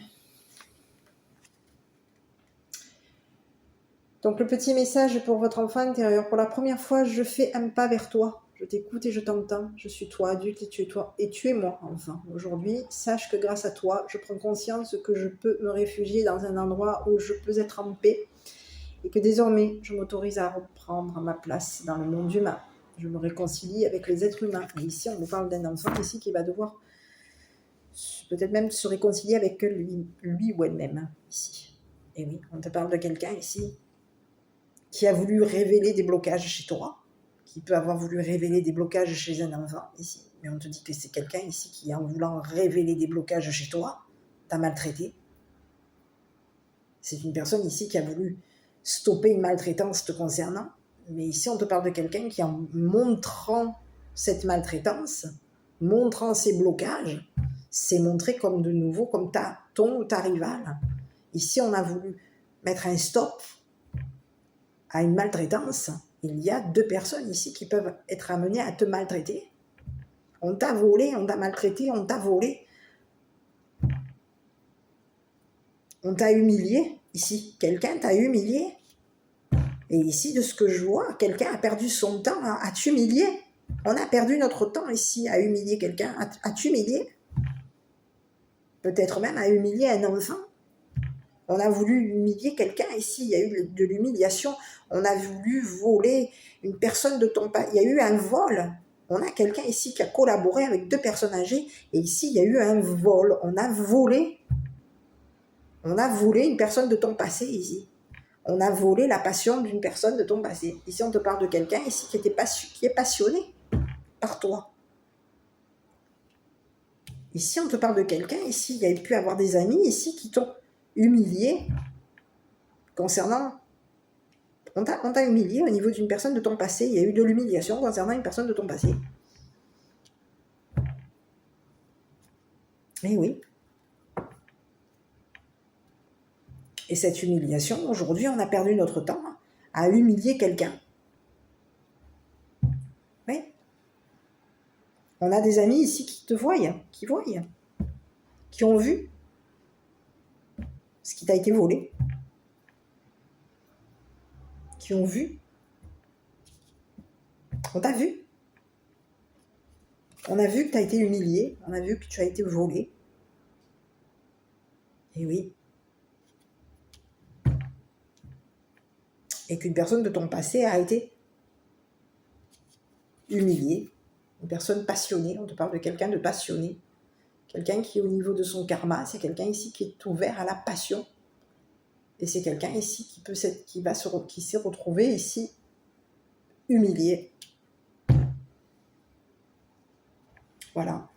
Donc le petit message pour votre enfant intérieur. Pour la première fois, je fais un pas vers toi. Je t'écoute et je t'entends. Je suis toi, adulte, et tu es toi. Et tu es moi, enfant. Aujourd'hui, sache que grâce à toi, je prends conscience que je peux me réfugier dans un endroit où je peux être en paix. Et que désormais, je m'autorise à reprendre ma place dans le monde humain. Je me réconcilie avec les êtres humains. Et ici, on nous parle d'un enfant ici qui va devoir peut-être même se réconcilier avec lui ou elle-même. Ici. Et oui, on te parle de quelqu'un ici qui a voulu révéler des blocages chez toi, qui peut avoir voulu révéler des blocages chez un enfant ici. Mais on te dit que c'est quelqu'un ici qui, en voulant révéler des blocages chez toi, t'a maltraité. C'est une personne ici qui a voulu stopper une maltraitance te concernant. Mais ici, on te parle de quelqu'un qui, en montrant cette maltraitance, montrant ses blocages, s'est montré comme de nouveau, comme ton ou ta rivale. Ici, on a voulu mettre un stop à une maltraitance. Il y a 2 personnes ici qui peuvent être amenées à te maltraiter. On t'a volé, on t'a maltraité, on t'a volé. On t'a humilié, ici. Quelqu'un t'a humilié. Et ici, de ce que je vois, quelqu'un a perdu son temps à t'humilier. On a perdu notre temps ici à humilier quelqu'un, à t'humilier. Peut-être même à humilier un enfant. On a voulu humilier quelqu'un ici, il y a eu de l'humiliation. On a voulu voler une personne de ton pays. Il y a eu un vol. On a quelqu'un ici qui a collaboré avec 2 personnes âgées. Et ici, il y a eu un vol. On a volé une personne de ton passé ici. On a volé la passion d'une personne de ton passé. Ici, on te parle de quelqu'un ici qui est passionné par toi. Ici, on te parle de quelqu'un ici, il y a pu avoir des amis ici qui t'ont humilié concernant... On t'a humilié au niveau d'une personne de ton passé. Il y a eu de l'humiliation concernant une personne de ton passé. Eh oui. Et cette humiliation, aujourd'hui, on a perdu notre temps à humilier quelqu'un. Oui. On a des amis ici qui te voient, qui ont vu ce qui t'a été volé, qui ont vu. On t'a vu. On a vu que tu as été humilié, on a vu que tu as été volé. Et oui. Et qu'une personne de ton passé a été humiliée. Une personne passionnée, on te parle de quelqu'un de passionné. Quelqu'un qui, au niveau de son karma, c'est quelqu'un ici qui est ouvert à la passion. Et c'est quelqu'un ici qui s'est retrouvé ici humilié. Voilà.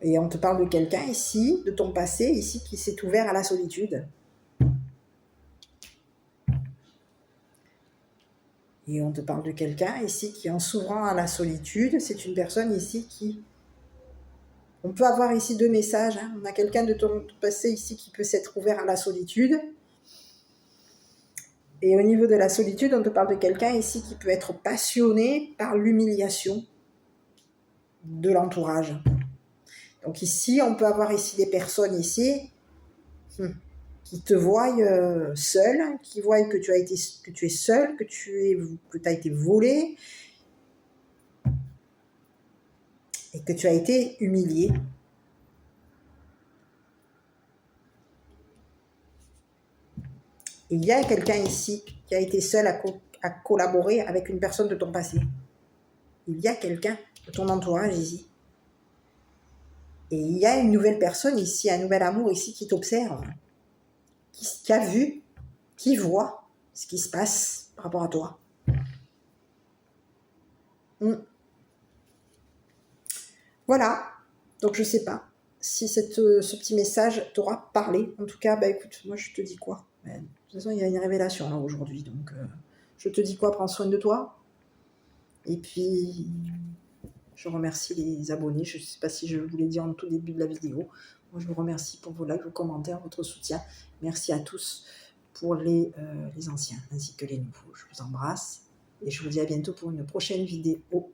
Et on te parle de quelqu'un ici, de ton passé, ici, qui s'est ouvert à la solitude. Et on te parle de quelqu'un ici qui, en s'ouvrant à la solitude, c'est une personne ici qui... On peut avoir ici 2 messages. Hein. On a quelqu'un de ton passé ici qui peut s'être ouvert à la solitude. Et au niveau de la solitude, on te parle de quelqu'un ici qui peut être passionné par l'humiliation de l'entourage. Donc ici, on peut avoir ici des personnes ici qui te voient seul, qui voient que tu es seul, que tu as été volé et que tu as été humilié. Et il y a quelqu'un ici qui a été seul à collaborer avec une personne de ton passé. Il y a quelqu'un de ton entourage ici. Et il y a une nouvelle personne ici, un nouvel amour ici qui t'observe, qui a vu, qui voit ce qui se passe par rapport à toi. Voilà. Donc je sais pas si ce petit message t'aura parlé. En tout cas, bah écoute, moi je te dis quoi? De toute façon, il y a une révélation là aujourd'hui. Donc je te dis quoi? Prends soin de toi. Et puis, je remercie les abonnés. Je ne sais pas si je vous l'ai dit en tout début de la vidéo. Moi, je vous remercie pour vos likes, vos commentaires, votre soutien. Merci à tous pour les anciens ainsi que les nouveaux. Je vous embrasse et je vous dis à bientôt pour une prochaine vidéo.